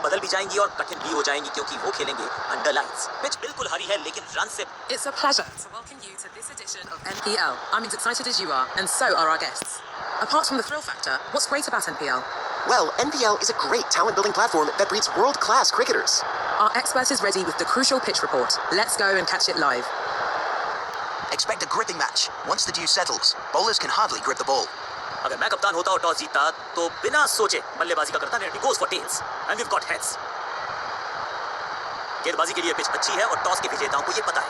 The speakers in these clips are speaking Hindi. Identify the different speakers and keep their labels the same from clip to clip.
Speaker 1: बदल भी जाएंगी और कठिन भी हो जाएंगी क्योंकि वो खेलेंगे अंडर लाइन्स। पिच बिल्कुल हरी है लेकिन रन से।
Speaker 2: It's a pleasure to welcome you to this edition of NPL. I'm as excited as you are, and so are our guests. Apart from the thrill factor, what's great about NPL?
Speaker 3: Well, NPL is a great talent-building platform that breeds world-class cricketers.
Speaker 2: Our expert is ready with the crucial pitch report. Let's go and catch it live.
Speaker 4: Expect a gripping match. Once the dew settles, bowlers can hardly grip the ball.
Speaker 1: अगर मैं कप्तान होता और टॉस जीतता तो बिना सोचे बल्लेबाजी का करता। He goes for tails and we've got heads. गेंदबाजी के लिए पिच अच्छी है और टॉस के विजेताओं को ये पता है।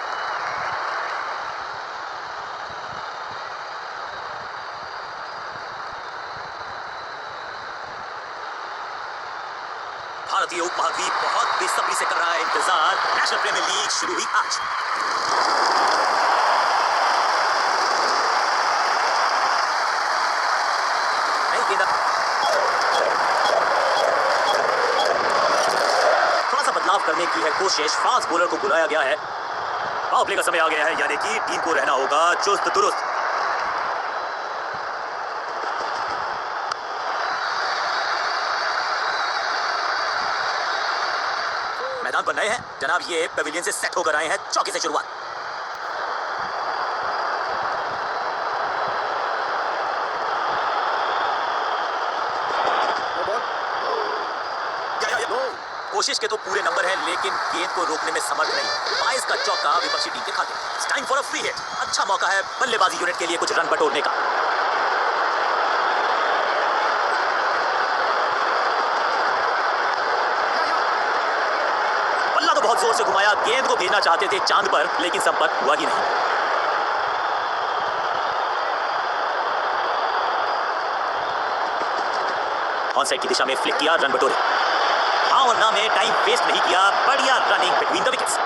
Speaker 1: भारतीय उपमहाद्वीप बहुत बेसब्री से कर रहा है इंतजार। नेशनल प्रीमियर लीग शुरू हुई आज। थोड़ा सा बदलाव करने की है कोशिश। फास्ट बॉलर को बुलाया गया है। पावर प्ले का समय आ गया है, यानी कि टीम को रहना होगा चुस्त दुरुस्त। मैदान पर नए हैं जनाब, ये पेविलियन से सेट होकर आए हैं। चौके से शुरुआत। कोशिश के तो पूरे नंबर हैं लेकिन गेंद को रोकने में समर्थ नहीं। बाइस का चौका विपक्षी टीम के खाते। Time for a free hit. अच्छा मौका है बल्लेबाजी यूनिट के लिए कुछ रन बटोरने का। बल्ला तो बहुत जोर से घुमाया। गेंद को भेजना चाहते थे चांद पर लेकिन संपर्क हुआ ही नहीं। ऑन साइड की दिशा में फ्लिक किया, रन बटोरे। हाँ और ना में टाइम वेस्ट नहीं किया। बढ़िया रनिंग बिटवीन द विकेट्स।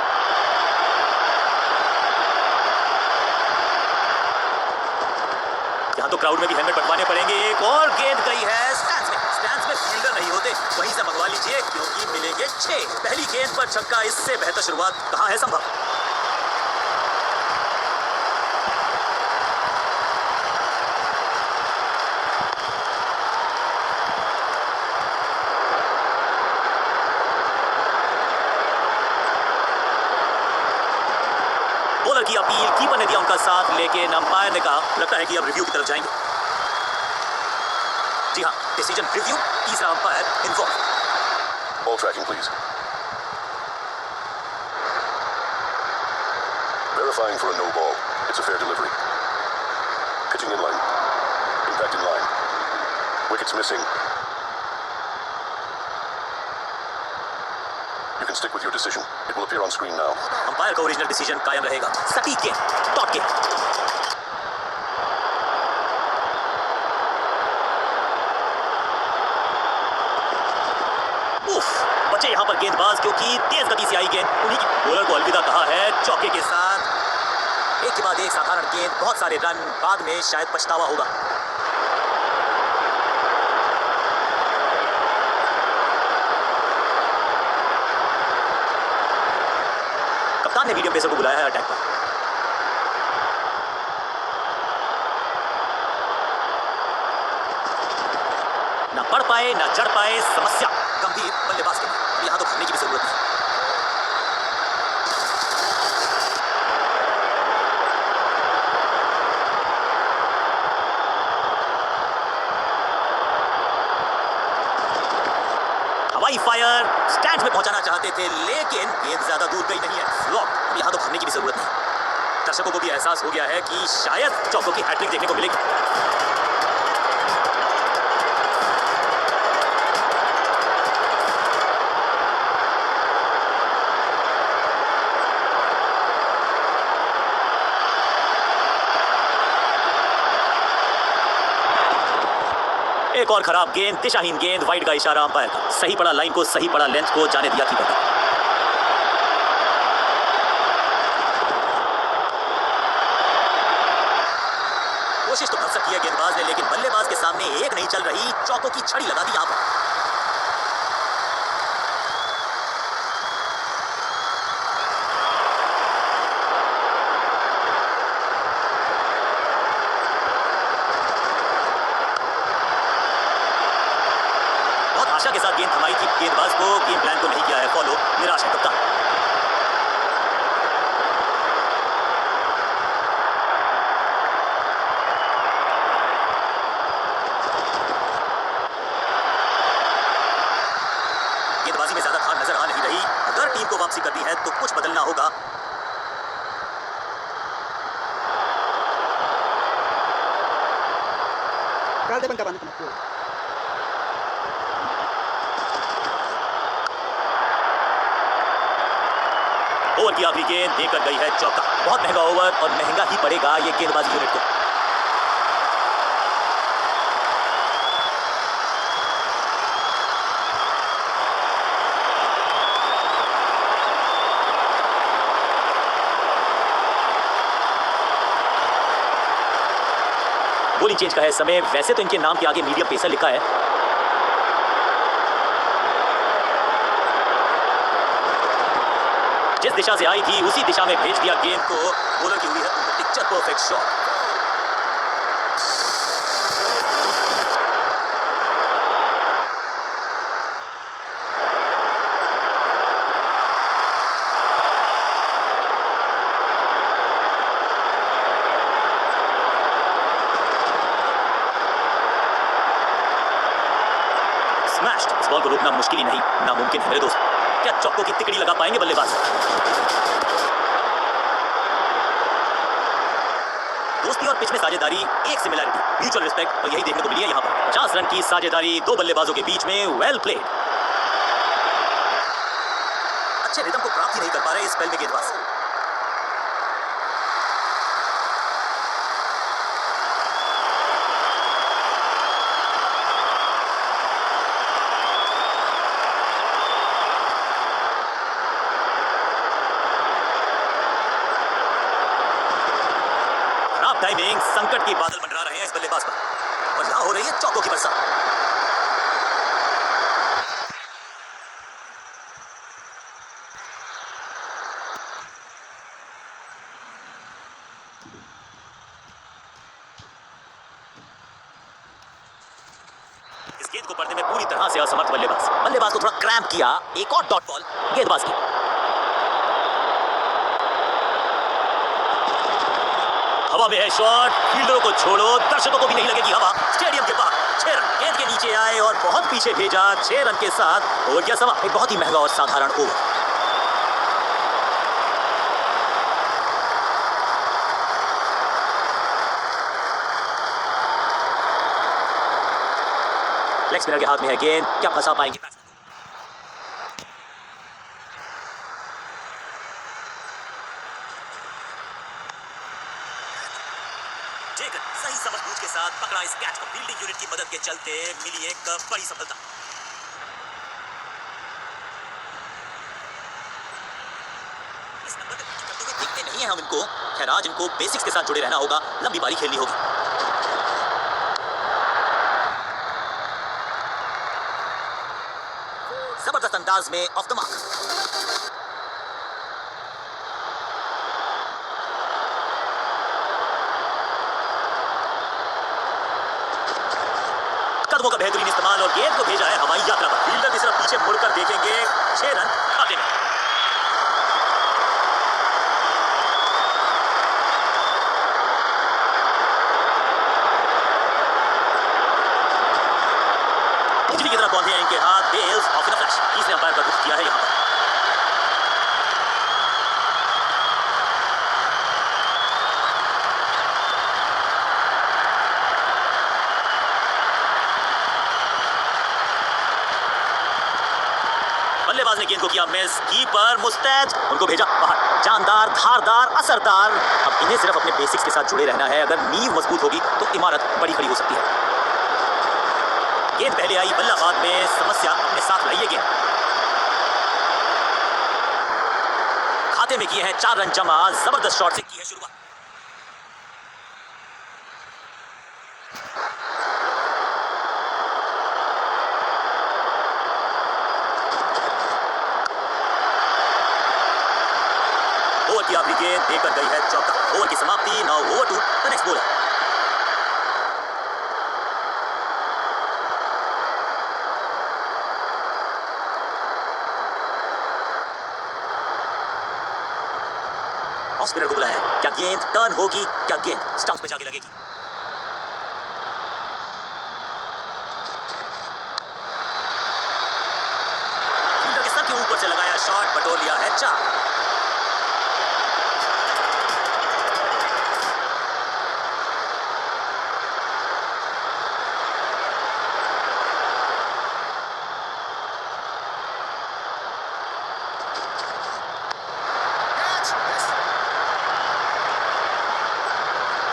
Speaker 1: यहां तो क्राउड में भी हेलमेट बनवाने पड़ेंगे। एक और गेंद गई है स्टैंड्स में। स्टैंड्स में फील्डर नहीं होते, वहीं से मंगवा लीजिए क्योंकि मिलेंगे 6। पहली गेंद पर छक्का, इससे बेहतर शुरुआत कहां है संभव। बॉलर की अपील, कीपर ने दिया उनका साथ लेकिन अंपायर ने कहा लगता है कि अब रिव्यू की तरफ जाएंगे। जी हाँ, डिसीजन रिव्यू। तीसरा umpire involve.
Speaker 5: Ball tracking, please. Verifying for a no ball. It's a fair delivery. Pitching in line. Impact in line. Wickets missing. You can stick with your decision. It will appear on screen now.
Speaker 1: Umpire का ओरिजिनल डिसीजन कायम रहेगा। सटीक गेंद, डॉट गेंद। बचे यहां पर गेंदबाज क्योंकि तेज गति से आई गेंद उन्हीं की। बॉलर को अलविदा कहा है चौके के साथ। एक के बाद एक साधारण गेंद, बहुत सारे रन, बाद में शायद पछतावा होगा। कप्तान ने मीडियम पेसर को बुलाया है अटैक पर। ना पढ़ पाए ना जड़ पाए, समस्या गंभीर बल्लेबाज के लिए। यहां तो भागने की भी जरूरत नहीं। हवाई फायर स्टैंड में पहुंचाना चाहते थे लेकिन गेंद ज्यादा दूर गई नहीं है। फ्लॉप। यहां तो भागने की भी जरूरत नहीं। दर्शकों को भी एहसास हो गया है कि शायद चौकों की हैट्रिक देखने को मिलेगी। एक और खराब गेंद, दिशाहीन गेंद, वाइड का इशारा अंपायर का। सही पड़ा लाइन को, सही पड़ा लेंथ को, जाने दिया कीपर। कोशिश तो भरसक की है गेंदबाज ने लेकिन बल्लेबाज के सामने एक नहीं चल रही। चौकों की छड़ी लगा दी यहां पर। आशा के साथ गेंद थमाई थी गेंदबाज को। गेंद गेंदबाजी में ज्यादा धार नजर आ नहीं रही। अगर टीम को वापसी करनी है तो कुछ बदलना होगा।
Speaker 6: Kalde bang kapan ko.
Speaker 1: Over की आखिरी गेंद देकर गई है चौका। बहुत महंगा ओवर और महंगा ही पड़ेगा ये गेंदबाजी यूनिट को। बॉलिंग चेंज का है समय। वैसे तो इनके नाम के आगे मीडियम पेसर लिखा है। जिस दिशा से आई थी उसी दिशा में भेज दिया गेंद को। बॉलर की हुई है पिक्चर परफेक्ट शॉट। स्मैश्ड। इस बॉल को रोकना मुश्किल ही नहीं, नामुमकिन है मेरे दोस्त। क्या चौकों की तिकड़ी लगा पाएंगे बल्लेबाज? दोस्ती और पिच में साझेदारी, एक सिमिलैरिटी, म्यूचुअल रिस्पेक्ट, और यही देखने को मिली है यहाँ पर। 50 रन की साझेदारी दो बल्लेबाजों के बीच में। Well played. अच्छे रिदम को प्राप्त ही नहीं कर पा रहे इस स्पेल में गेंदबाज। टाइमिंग, संकट की बादल मंडरा रहे हैं इस बल्लेबाज पर, और यहां हो रही है चौकों की बरसात। इस गेंद को पढ़ने में पूरी तरह से असमर्थ बल्लेबाज को थोड़ा क्रैम्प किया। एक और डॉट बॉल गेंदबाज की। हवा में है शॉट। फील्डरों को छोड़ो, दर्शकों को भी नहीं लगेगी हवा। स्टेडियम के बाहर 6 रन गेंद के नीचे आए और बहुत पीछे भेजा। 6 रन के साथ ओवर क्या समा। एक बहुत ही महंगा और साधारण ओवर। लेग स्पिनर के हाथ में है गेंद। क्या फंसा पाएंगे? सही समझबूझ के साथ पकड़ा इस कैच को। फील्डिंग यूनिट की मदद के चलते मिली एक बड़ी सफलता। इस नंबर तक करते हुए देखते नहीं है हम इनको। खैर आज इनको बेसिक्स के साथ जुड़े रहना होगा। लंबी बारी खेलनी होगी। जबरदस्त अंदाज में ऑफ द मार्क। कदमों का बेहतरीन इस्तेमाल और गेंद को भेजा है हवाई यात्रा पर। फील्डर भी सिर्फ पीछे मुड़कर देखेंगे। 6 रन खाते में। बिजली की तरह पहुंचे हैं इनके हाथ। Bails off in flash. तीसरे अंपायर का रुख किया है यहां पर। बल्लेबाज ने गेंद को किया मिस। कीपर मुस्तैद, उनको भेजा बाहर। जानदार, धारदार, असरदार। अब इन्हें सिर्फ अपने बेसिक्स के साथ जुड़े रहना है। अगर नींव मजबूत होगी तो इमारत बड़ी खड़ी हो सकती है। गेंद पहले आई, बल्ला बाद में। समस्या अपने साथ लाइए गेंद। खाते में किए हैं 4 रन जमा। जबरदस्त शॉट से की है शुरुआत। ओवर की आखिरी गेंद देकर गई है चौका। ओवर की समाप्ति। Now over to the next bowler. Off spinner को बुलाया है। क्या गेंद टर्न होगी? क्या गेंद स्टंप पे जाके लगेगी? से लगाया शॉट, बटोर लिया है 4।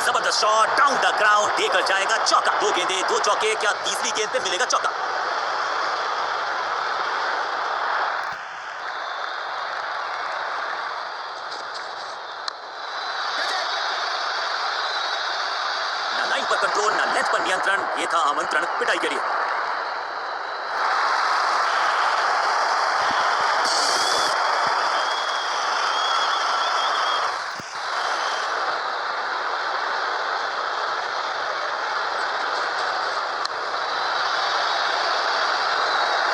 Speaker 1: जबरदस्त शॉट डाउन द ग्राउंड, देकर जाएगा चौका। 2 गेंदें 2 चौके, क्या तीसरी गेंद पे मिलेगा चौका? ना लाइन पर कंट्रोल, ना लेंथ पर नियंत्रण, ये था आमंत्रण पिटाई के लिए।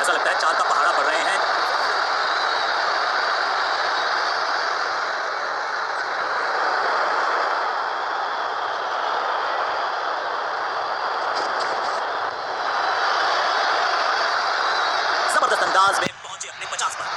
Speaker 1: ऐसा लगता है 4 का पहाड़ा पड़ रहे हैं। जबरदस्त अंदाज में पहुंचे अपने 50 पर।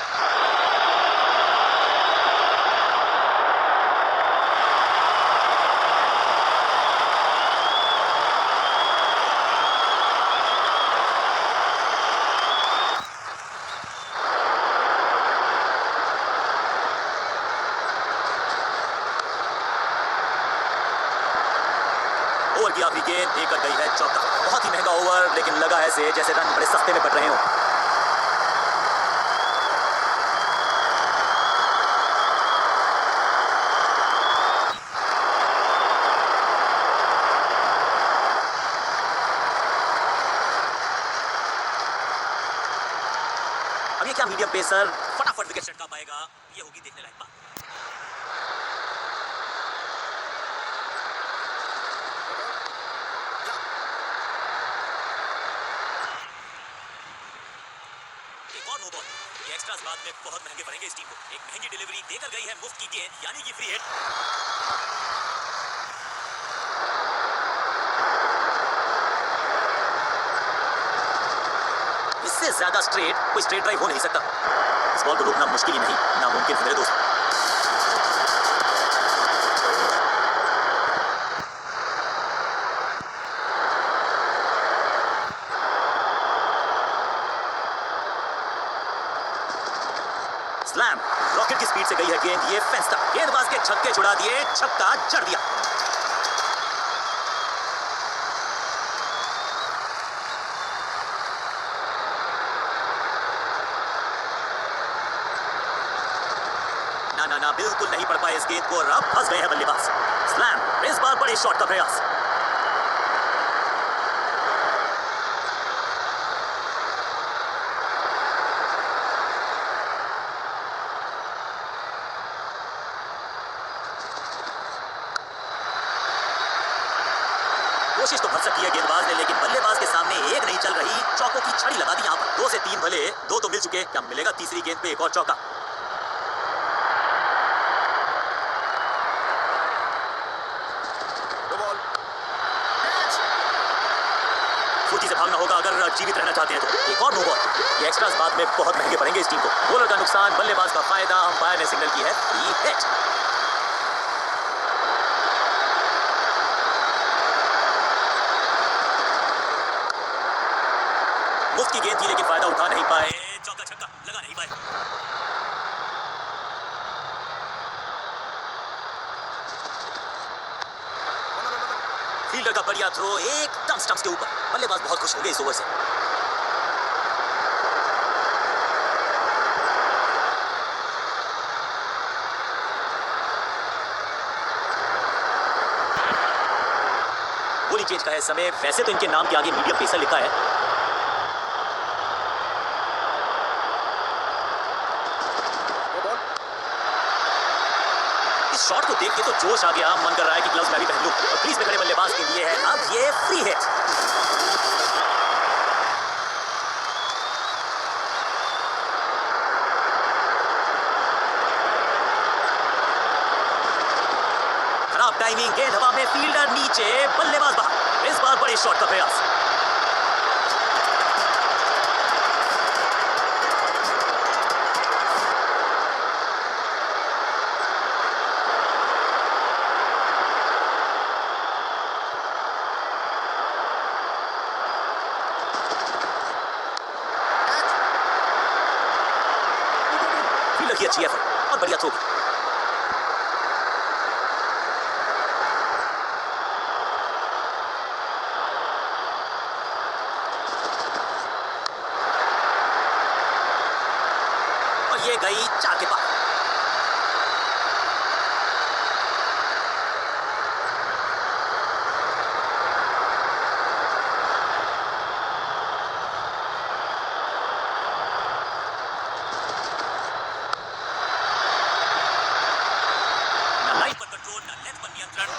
Speaker 1: ओवर की आखिरी गेंद देकर गई है चौका। बहुत ही महंगा ओवर, लेकिन लगा ऐसे जैसे रन बड़े सस्ते में पड़ रहे हो। अब ये क्या मीडियम पेसर फटाफट विकेट छटका पाएगा, ये होगी देखने लायक बात। एक और नो बॉल। ये एक्स्ट्रास बाद में बहुत महंगे पड़ेंगे इस टीम को। एक महंगी डिलीवरी देकर गई है मुफ्त की गेंद, यानी कि फ्री हिट। इससे ज्यादा स्ट्रेट कोई स्ट्रेट ड्राइव हो नहीं सकता। इस बॉल को रोकना मुश्किल ही नहीं, नामुमकिन है मेरे दोस्त। स्लैम, रॉकेट की स्पीड से गई है गेंद, ये फेंस तक। गेंदबाज के छक्के छुड़ा दिए, छक्का जड़ दिया। ना बिल्कुल नहीं पड़ पाए इस गेंद को और अब फंस गए हैं बल्लेबाज। स्लैम, इस बार बड़े शॉट का प्रयास। कोशिश तो भरसक की है गेंदबाज ने, लेकिन बल्लेबाज के सामने एक नहीं चल रही। चौकों की छड़ी लगा दी यहां पर। 2 से 3 भले, 2 तो मिल चुके, क्या मिलेगा तीसरी गेंद पे एक और चौका? फुर्ती से भागना होगा अगर जीवित रहना चाहते हैं तो। एक और नो बॉल। ये एक्स्ट्रास बाद में बहुत महंगे पड़ेंगे इस टीम को। बॉलर का नुकसान, बल्लेबाज का फायदा। अंपायर ने सिग्नल की है फ्री हिट। मुफ्त की गेंद थी, लेकिन फायदा उठा नहीं पाए। चौका छक्का लगा नहीं पाए। फील्डर का बढ़िया थ्रो एकदम स्टंप्स के ऊपर। बल्लेबाज बहुत खुश हो गए इस ओवर से। बोलिंग चेंज का है समय। वैसे तो इनके नाम के आगे मीडियम पेसर लिखा है। इस शॉट को देख के तो जोश आ गया, मन कर रहा है कि ग्लव्स मैं भी पहन लूं। और क्रीज में खड़े बल्लेबाज के लिए है अब ये फ्री हिट। खराब टाइमिंग, गेंद हवा में, फील्डर नीचे, बल्लेबाज बाहर। इस बार बड़े शॉट का प्रयास। की अच्छी एफर्ट और बढ़िया थ्रो की। और ये गई 4 के पार।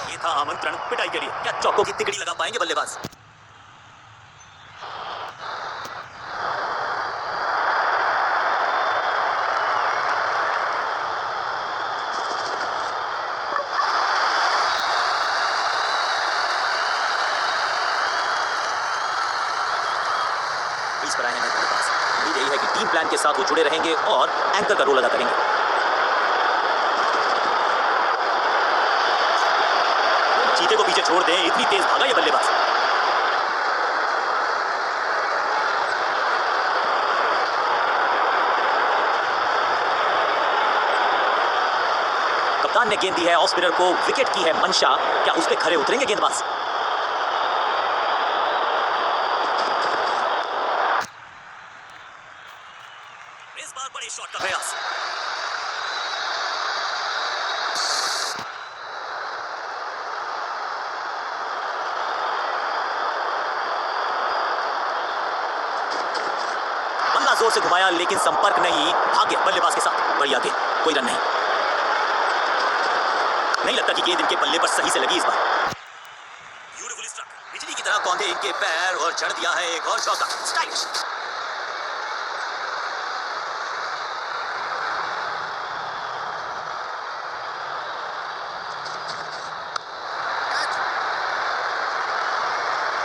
Speaker 1: ये था आमंत्रण पिटाई के लिए। क्या चौकों की तिकड़ी लगा पाएंगे बल्लेबाज? इस पर आए हैं बल्लेबाज। उम्मीद यही है कि टीम प्लान के साथ वो जुड़े रहेंगे और एंकर का रोल अदा करेंगे। चीते को पीछे छोड़ दें, इतनी तेज भागा ये बल्लेबाज। कप्तान ने गेंद दी है ऑफ स्पिनर को, विकेट की है मंशा। क्या उस पे खरे उतरेंगे गेंदबाज? इस बार बड़े शॉट का प्रयास। जोर से घुमाया लेकिन संपर्क नहीं, भाग्य बल्लेबाज के साथ। बढ़िया गेंद, कोई रन नहीं लगता कि गेंद इनके बल्ले पर सही से लगी इस बार। ब्यूटीफुली स्ट्रक, बिजली की तरह कौंधे इनके पैर और जड़ दिया है एक और चौका। स्टाइलिश।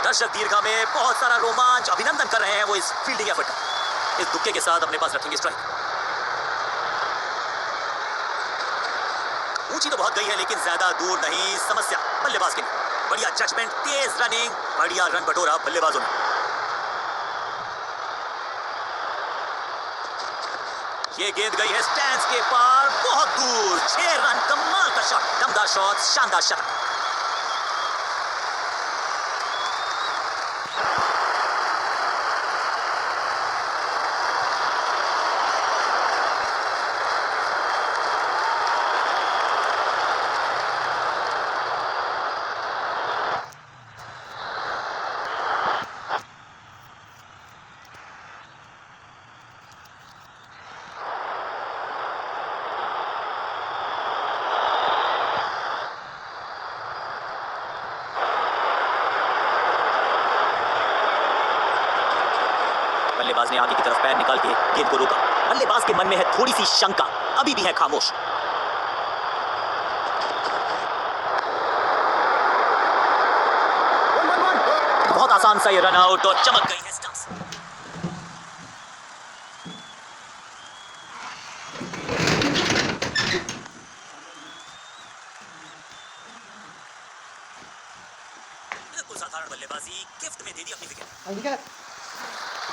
Speaker 1: दर्शक दीर्घा में बहुत सारा रोमांच, अभिनंदन कर रहे हैं वो इस फील्डिंग एफर्ट का। इस दुक्के के साथ अपने पास रखेंगे स्ट्राइक। ऊंची तो बहुत गई है लेकिन ज्यादा दूर नहीं। समस्या बल्लेबाज के लिए। बढ़िया जजमेंट, तेज रनिंग, बढ़िया रन बटोरा बल्लेबाजों ने। ये गेंद गई है स्टैंड्स के पार, बहुत दूर। 6 रन, कमाल का शॉट, दमदार शॉट, शानदार शतक। बल्लेबाज ने आगे की तरफ पैर निकाल के गेंद को रोका। बल्लेबाज के मन में है थोड़ी सी शंका, अभी भी है खामोश। बहुत आसान सा ये रन आउट और चमक गई है स्टंप्स। बिल्कुल साधारण बल्लेबाजी, गिफ्ट में दे दी अपनी विकेट।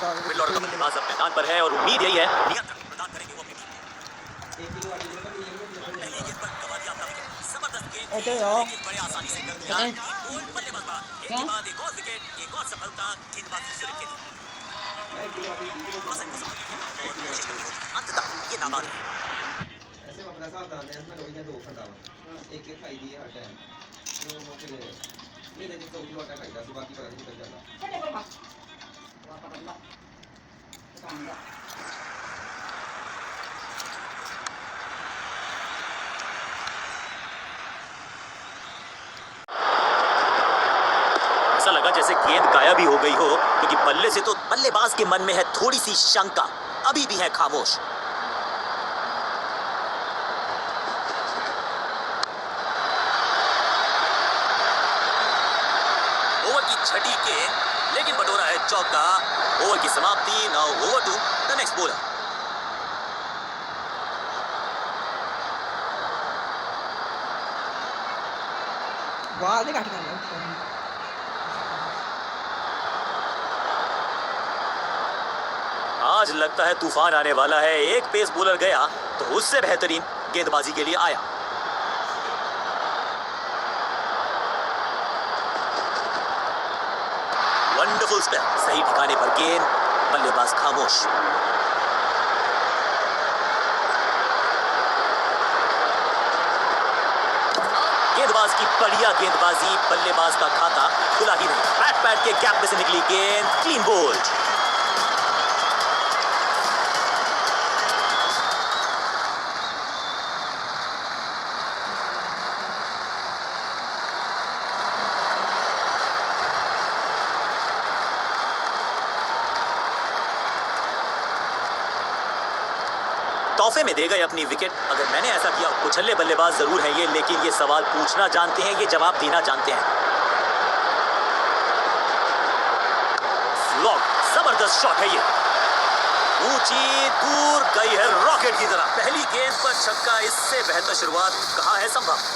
Speaker 1: मिडल ऑर्डर का बल्लेबाज अब मैदान पर है और उम्मीद यही है नियंत्रण प्रदान करेंगे वो अपनी टीम। पहली गेंद पर गंवा दिया अपना विकेट। जबरदस्त गेंद थी, लेकिन बड़े आसानी से कर दिया। गोल बल्लेबाज बाहर। एक के बाद एक और विकेट, एक और सफलता गेंदबाजी सुरेख के लिए। कोशिश करनी होगी, अंततः ये नाबाद है।
Speaker 7: ऐसे अपना साथ डालते हैं, इसमें लोग इन्हें 2 खंडावा एक खाई दिए हर टाइम तो वो फिर नहीं जिसको उठी वाटा खाई था बाकी पता नहीं चल जाता। ऐसा लगा जैसे गेंद गायब ही हो गई हो, क्योंकि बल्ले से तो बल्लेबाज के मन में है थोड़ी सी शंका, अभी भी है खामोश। ओवर की छठी गेंद, लेकिन बटोरा है चौका। ओवर की समाप्ति, now over to the next bowler.
Speaker 6: वाह देखा ठिकाना।
Speaker 1: आज आज लगता है तूफान आने वाला है। एक पेस बॉलर गया तो उससे बेहतरीन गेंदबाजी के लिए आया। वंडरफुल स्पेल, सही ठिकाने पर गेंद, बल्लेबाज खामोश। गेंदबाज की बढ़िया गेंदबाजी, बल्लेबाज का खाता खुला ही नहीं। बैट पैड के कैप में से निकली गेंद, क्लीन बोल्ड। तोहफे में दे गए अपनी विकेट। अगर मैंने ऐसा किया, उछल्ले बल्लेबाज जरूर हैं ये, लेकिन ये सवाल पूछना जानते हैं, ये जवाब देना जानते हैं। लॉन्ग, जबरदस्त शॉट है ये, ऊंची दूर गई है रॉकेट की तरह। पहली गेंद पर छक्का, इससे बेहतर शुरुआत कहाँ है संभव।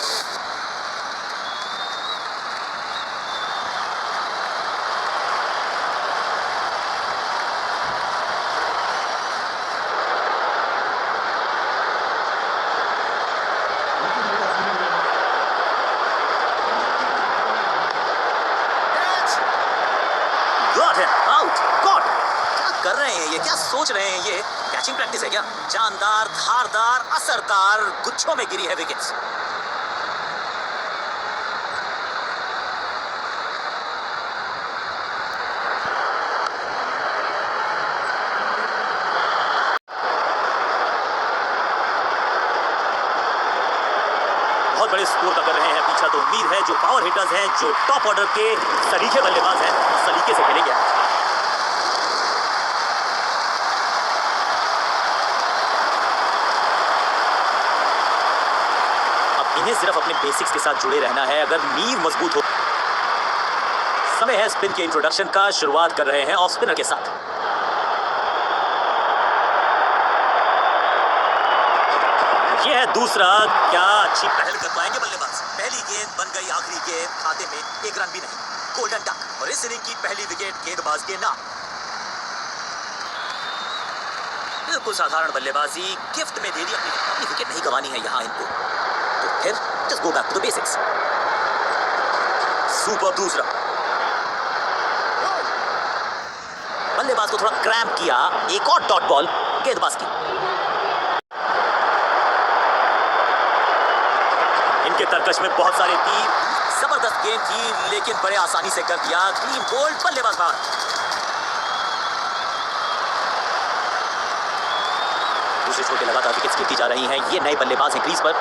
Speaker 1: Out, God. क्या कर रहे हैं ये, क्या सोच रहे हैं ये? कैचिंग प्रैक्टिस है क्या? जानदार, धारदार, असरदार गुच्छों में गिरी है विकेट्स। बहुत बड़े स्कोर का कर रहे हैं पीछा, तो उम्मीद है जो पावर हिटर्स हैं, जो टॉप ऑर्डर के सलीके बल्लेबाज हैं, सलीके से खेलेंगे। अब इन्हें सिर्फ अपने बेसिक्स के साथ जुड़े रहना है। अगर नींव मजबूत हो, समय है स्पिन के इंट्रोडक्शन का। शुरुआत कर रहे हैं ऑफ स्पिनर के साथ। ये है दूसरा। क्या अच्छी पहल कर पाएंगे बल्लेबाज। पहली गेंद बन गई आखिरी गेंद, खाते में एक रन भी नहीं। गोल्डन डक, और इस इनिंग की पहली विकेट गेंदबाज के नाम। बिल्कुल साधारण बल्लेबाजी, गिफ्ट में दे दी। अपनी विकेट नहीं गंवानी है यहाँ इनको, तो फिर just go back to the basics. Super दूसरा। बल्लेबाज को थोड़ा क्रैम्प किया। एक और डॉट बॉल गेंदबाज की। इनके तरकश में बहुत सारे तीर। जबरदस्त गेंद थी, लेकिन बड़े आसानी से कर दिया। क्लीन बोल्ड, बल्लेबाज बाहर। दूसरे छोर पे लगातार विकेट्स गिरती जा रही हैं। ये नए बल्लेबाज हैं क्रीज पर,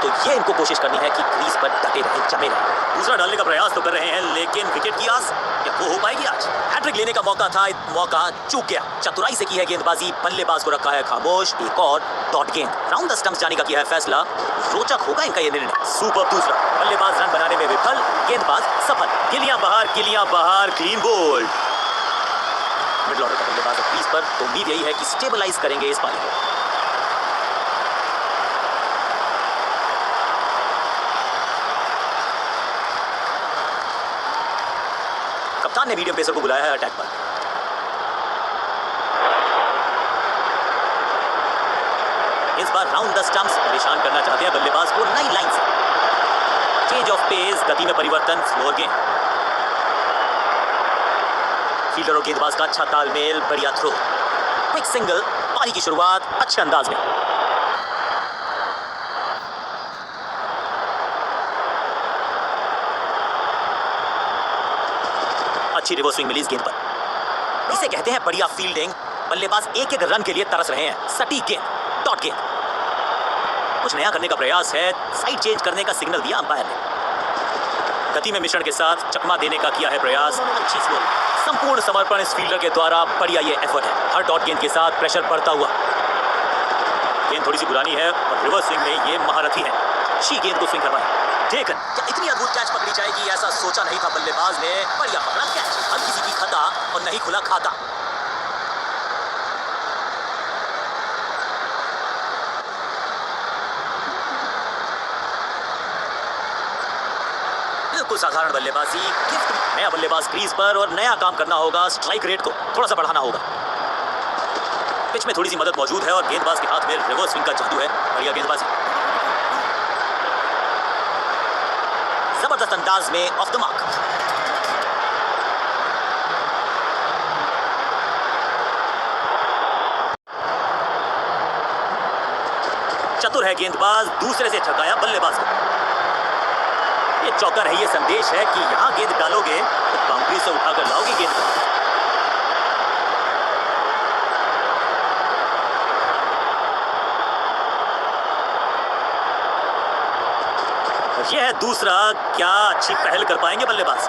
Speaker 1: तो ये इनको कोशिश करनी है कि क्रीज पर डटे रहे, जमे रहे। दूसरा डालने का प्रयास तो कर रहे हैं, लेकिन विकेट की आस क्या वो हो पाएगी आज? हैट्रिक लेने का मौका था, मौका चूक गया। चतुराई से की है गेंदबाजी, बल्लेबाज को रखा है खामोश। एक और डॉट गेंद, राउंड द स्टंप्स जाने का किया है फैसला। रोचक होगा इनका ये निर्णय। सुपर दूसरा। बल्लेबाज रन बनाने में विफल, गेंदबाज सफल। गिलियां बाहर, क्लीन बोल्ड। मिडिल ऑर्डर का बल्लेबाज क्रीज पर, तो उम्मीद यही है कि स्टेबलाइज करेंगे इस पारी को। कप्तान ने मीडियम पेसर को बुलाया है अटैक पर। इस बार राउंड द स्टंप्स परेशान करना चाहते हैं बल्लेबाज को नई लाइन से। चेंज ऑफ पेस, गति में परिवर्तन, स्लोअर गेंद। फील्डर और गेंदबाज का अच्छा तालमेल, बढ़िया थ्रो। क्विक सिंगल, पारी की शुरुआत अच्छे अंदाज में। अच्छी रिवर्स स्विंग मिली इस गेंद पर। इसे कहते हैं बढ़िया फील्डिंग। बल्लेबाज एक एक रन के लिए तरस रहे हैं। सटीक गेंद, डॉट गेंद। कुछ नया करने का प्रयास है, साइड चेंज करने का सिग्नल दिया अंपायर ने। गति में मिश्रण के साथ चकमा देने का किया है प्रयास। अच्छी स्लो, संपूर्ण समर्पण इस फील्डर के द्वारा। बढ़िया ये एफर्ट है। हर डॉट गेंद के साथ प्रेशर बढ़ता हुआ। गेंद थोड़ी सी पुरानी है और रिवर्स स्विंग में ये महारथी है। अच्छी गेंद को स्विंग करवाया। टेकन, क्या इतनी अद्भुत कैच पकड़ी जाएगी ऐसा सोचा नहीं था बल्लेबाज ने। बढ़िया पकड़ा कैच। हर किसी की खता और नहीं खुला खाता। बिल्कुल साधारण बल्लेबाजी, गिफ्ट। नया बल्लेबाज क्रीज पर और नया काम करना होगा। स्ट्राइक रेट को थोड़ा सा बढ़ाना होगा। पिच में थोड़ी सी मदद मौजूद है और गेंदबाज के हाथ में रिवर्स स्विंग का जादू है। बढ़िया गेंदबाजी, जबरदस्त अंदाज में ऑफ द मार्क। चतुर है गेंदबाज, दूसरे से छकाया बल्लेबाज को। ये चौकर है, ये संदेश है कि यहां गेंद डालोगे तो बाउंड्री से उठाकर लाओगे गेंद को। यह है दूसरा, क्या अच्छी पहल कर पाएंगे बल्लेबाज।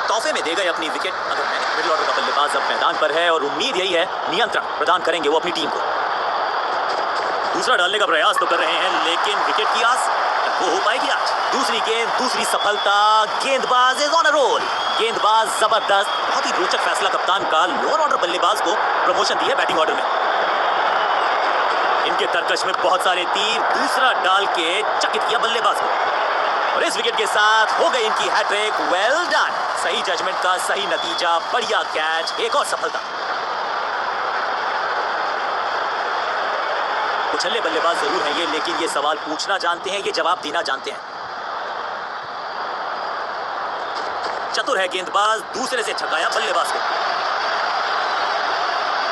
Speaker 1: तोहफे में दे गए अपनी विकेट। अगर मिडिल ऑर्डर का बल्लेबाज अब मैदान पर है और उम्मीद यही है नियंत्रण प्रदान करेंगे वो अपनी टीम को। दूसरा डालने का प्रयास तो कर रहे हैं लेकिन विकेट की आस वो हो पाएगी आज। दूसरी गेंद, दूसरी सफलता, गेंदबाज इज ऑन अ रोल। गेंदबाज जबरदस्त, बहुत ही रोचक फैसला कप्तान का। लोअर ऑर्डर बल्लेबाज को प्रमोशन दी है बैटिंग ऑर्डर में। इनके तरकश में बहुत सारे तीर, दूसरा डाल के चकित किया बल्लेबाज को और इस विकेट के साथ हो गई इनकी हैट्रिक। वेल डन, सही जजमेंट का सही नतीजा, बढ़िया कैच, एक और सफलता। उछल्ले बल्लेबाज जरूर हैं ये, लेकिन ये सवाल पूछना जानते हैं, ये जवाब देना जानते हैं। चतुर है गेंदबाज, दूसरे से छकाया बल्लेबाज को।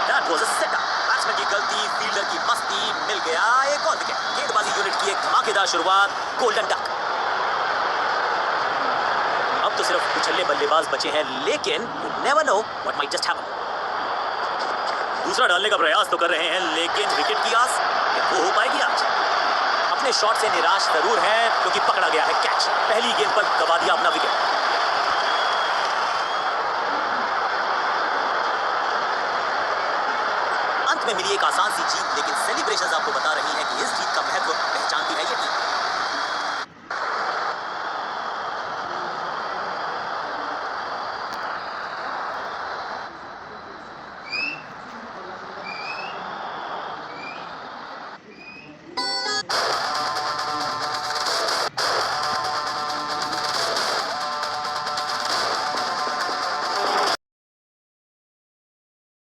Speaker 1: That was a setup. Batsman की गलती, फील्डर की मस्ती, मिल गया एक और विकेट। गेंदबाजी यूनिट की एक धमाकेदार शुरुआत, गोल्डन डक। अब तो सिर्फ उछल्ले बल्लेबाज बचे हैं, लेकिन you never know what might just happen. दूसरा डालने का प्रयास तो कर रहे हैं लेकिन विकेट की आस क्या वो हो पाएगी आज। अपने शॉट से निराश जरूर है क्योंकि पकड़ा गया है कैच। पहली गेंद पर गवा दिया अपना विकेट। अंत में मिली एक आसान सी जीत, लेकिन सेलिब्रेशंस आपको बता रही हैं कि इस जीत का महत्व पहचानती है ये टीम।